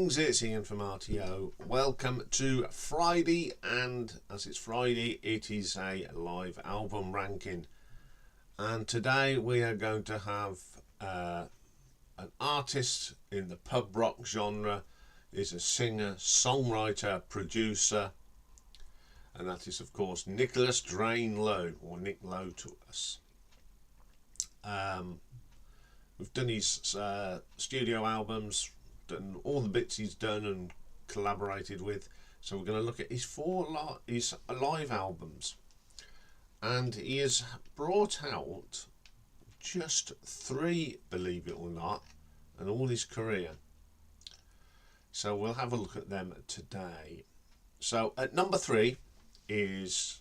Greetings, it's Iain from RTO. Welcome to Friday, and as it's Friday, it is a live album ranking. And today we are going to have an artist in the pub rock genre, is a singer, songwriter, producer, and that is of course Nicholas Drain Lowe, or Nick Lowe to us. We've done his studio albums, done all the bits he's done and collaborated with. So we're going to look at his his live albums, and he has brought out just 3, believe it or not, in all his career. So we'll have a look at them today. So at number 3 is,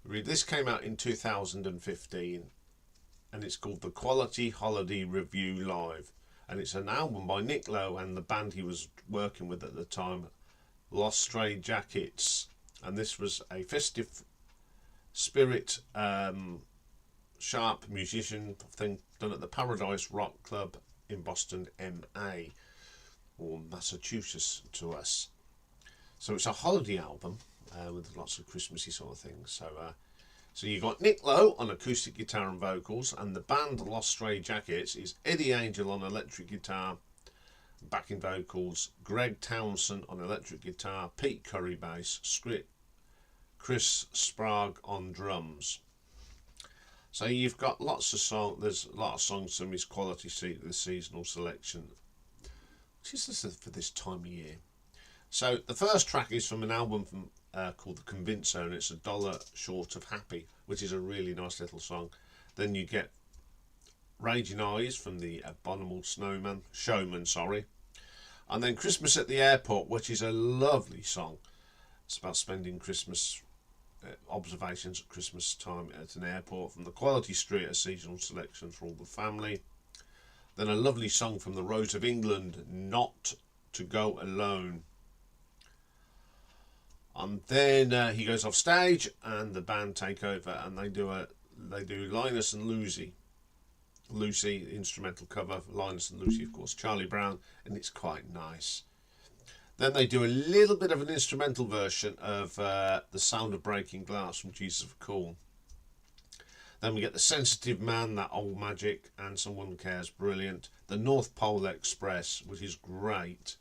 this came out in 2015, and it's called The Quality Holiday Revue Live. And it's an album by Nick Lowe and the band he was working with at the time, Straitjackets. And this was a festive spirit, sharp musician thing done at the Paradise Rock Club in Boston, MA, or Massachusetts to us. So it's a holiday album with lots of Christmassy sort of things. So you got Nick Lowe on acoustic guitar and vocals, and the band Straitjackets is Eddie Angel on electric guitar, backing vocals, Greg Townsend on electric guitar, Pete Curry bass, Chris Sprague on drums. So you've got lots of songs. There's a lot of songs from his quality the seasonal selection, which is for this time of year. So the first track is from an album from called The Convincer, and it's $1 Short of Happy, which is a really nice little song. Then you get Raging Eyes from the Abominable Showman, and then Christmas at the Airport, which is a lovely song. It's about spending Christmas observations at Christmas time at an airport, from the Quality Street, a seasonal selection for all the family. Then a lovely song from the Rose of England, Not to Go Alone. And then he goes off stage, and the band take over, and they do Linus and Lucy, instrumental cover. Linus and Lucy, of course, Charlie Brown, and it's quite nice. Then they do a little bit of an instrumental version of The Sound of Breaking Glass from Jesus of Cool. Then we get The Sensitive Man, That Old Magic, and Someone Cares, brilliant. The North Pole Express, which is great,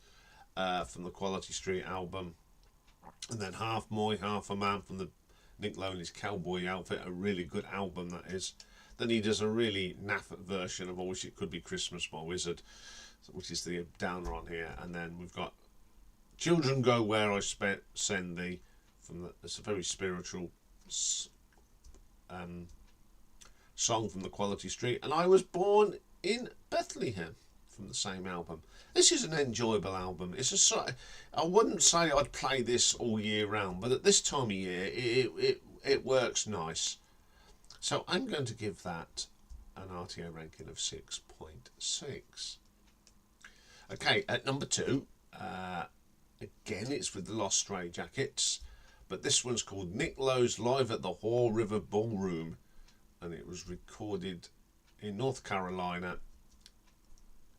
from the Quality Street album. And then Half Moy, Half a Man from the Nick Lowe and his Cowboy Outfit, a really good album that is. Then he does a really naff version of I Wish It Could Be Christmas by Wizard, which is the downer on here. And then we've got Children Go Where I Send Thee, it's a very spiritual song from the Quality Street. And I Was Born in Bethlehem from the same album. This is an enjoyable album. I wouldn't say I'd play this all year round, but at this time of year it works nice. So I'm going to give that an RTO ranking of 6.6. Okay, at number 2, again it's with the Straitjackets, but this one's called Nick Lowe's Live at the Haw River Ballroom, and it was recorded in North Carolina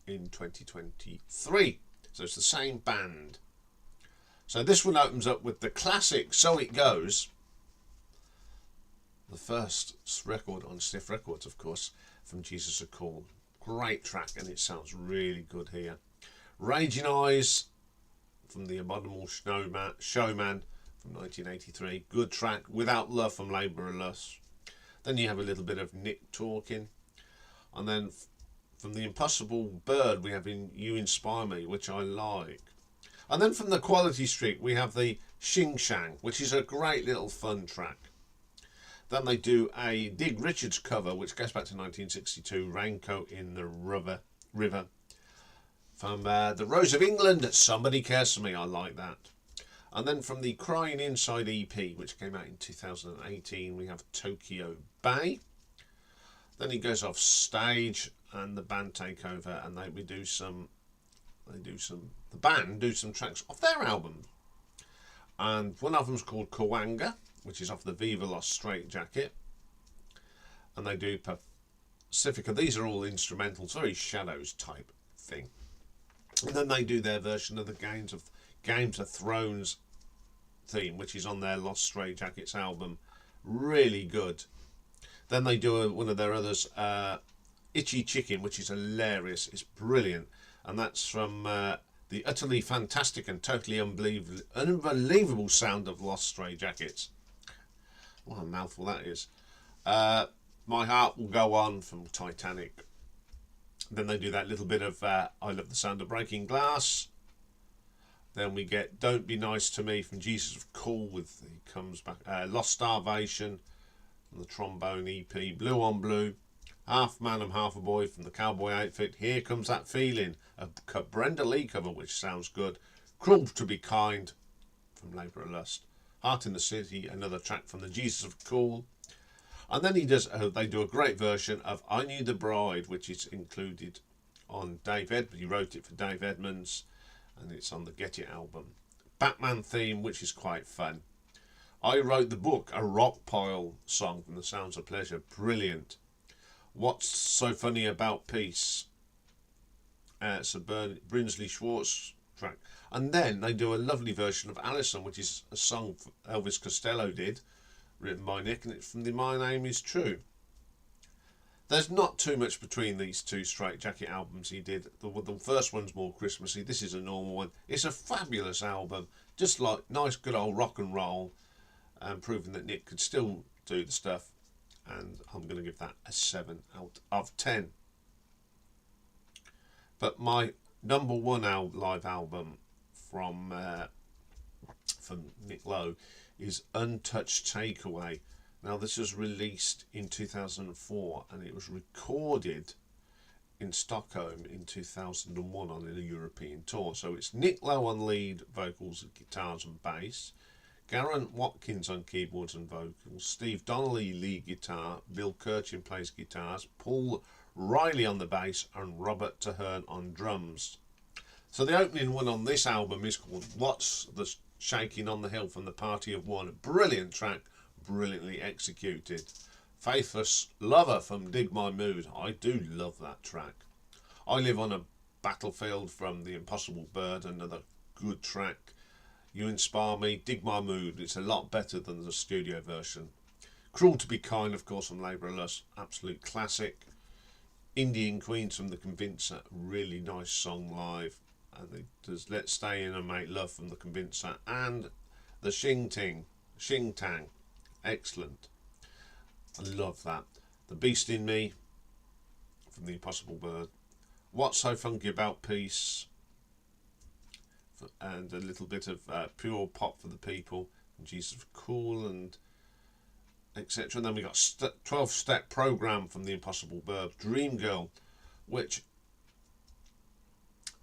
in 2023. So it's the same band. So this one opens up with the classic So It Goes, the first record on Stiff Records, of course, from Jesus a Call. Great track, and it sounds really good here. Raging Eyes from the Abominable Showman from 1983. Good track. Without Love from Labour of Lust. Then you have a little bit of Nick talking, and then from the Impossible Bird we have You Inspire Me, which I like. And then from the Quality Street we have the Xing Shang, which is a great little fun track. Then they do a Dig Richards cover, which goes back to 1962, Raincoat in the River. From the Rose of England, Somebody Cares For Me, I like that. And then from the Crying Inside EP, which came out in 2018, we have Tokyo Bay. Then he goes off stage, and the band take over, and the band do some tracks off their album. And one of them's called Kawanga, which is off the Viva Lost Straitjacket. And they do Pacifica. These are all instrumentals, very Shadows type thing. And then they do their version of the Games of Thrones theme, which is on their Lost Straitjackets album. Really good. Then they do one of their others, Itchy Chicken, which is hilarious. It's brilliant. And that's from the utterly fantastic and totally unbelievable sound of Lost Straitjackets. What a mouthful that is. My Heart Will Go On from Titanic. Then they do that little bit of I Love the Sound of Breaking Glass. Then we get Don't Be Nice to Me from Jesus of Cool with he comes back. Lost Starvation from the Trombone EP. Blue on Blue. Half Man I'm Half a Boy from the Cowboy Outfit. Here Comes That Feeling, a Brenda Lee cover which sounds good. Cruel to Be Kind from Labour of Lust. Heart in the City, another track from the Jesus of Cool. And then they do a great version of I Knew the Bride, which is included on Dave Edmunds. He wrote it for Dave Edmunds, and it's on the Get It album. Batman theme, which is quite fun. I Wrote the Book, a rock pile song from the Sounds of Pleasure. Brilliant. What's So Funny About Peace? It's a Brinsley Schwartz track. And then they do a lovely version of Alison, which is a song Elvis Costello did, written by Nick, and it's from the My Name Is True. There's not too much between these two Straitjacket albums he did. The first one's more Christmassy. This is a normal one. It's a fabulous album, just like nice good old rock and roll, and proving that Nick could still do the stuff. And I'm going to give that a 7 out of 10. But my number one live album from Nick Lowe is Untouched Takeaway. Now this was released in 2004 and it was recorded in Stockholm in 2001 on a European tour. So it's Nick Lowe on lead vocals, guitars and bass, Garen Watkins on keyboards and vocals, Steve Donnelly lead guitar, Bill Kirchin plays guitars, Paul Riley on the bass and Robert Tahern on drums. So the opening one on this album is called What's the Shaking on the Hill from the Party of One. A brilliant track, brilliantly executed. Faithless Lover from Dig My Mood. I do love that track. I Live on a Battlefield from The Impossible Bird, another good track. You Inspire Me, Dig My Mood. It's a lot better than the studio version. Cruel to Be Kind, of course, from Labour of Lust. Absolute classic. Indian Queens from The Convincer. Really nice song live. And there's Let's Stay In and Make Love from The Convincer. And the Shing Tang. Excellent. I love that. The Beast in Me from The Impossible Bird. What's So Funky About Peace? And a little bit of Pure Pop for the People, and Jesus Cool, and etc. And then we got 12-step program from The Impossible Bird, Dream Girl, which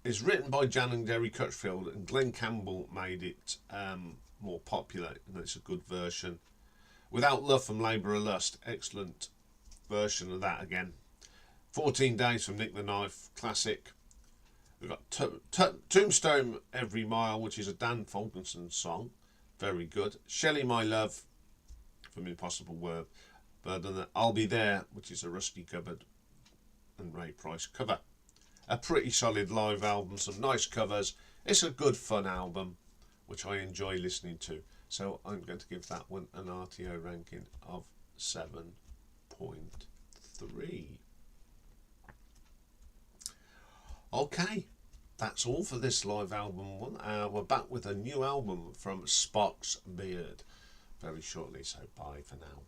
is written by Jan and Gary Crutchfield, and Glenn Campbell made it more popular, and it's a good version. Without Love from Labour of Lust, excellent version of that again. 14 Days from Nick the Knife, classic. We've got Tombstone Every Mile, which is a Dan Fulkerson song. Very good. Shelley My Love from Impossible Bird. And I'll Be There, which is a Rusty Cupboard and Ray Price cover. A pretty solid live album, some nice covers. It's a good fun album, which I enjoy listening to. So I'm going to give that one an RTO ranking of 7.3. Okay, that's all for this live album one. We're back with a new album from Spock's Beard very shortly, so bye for now.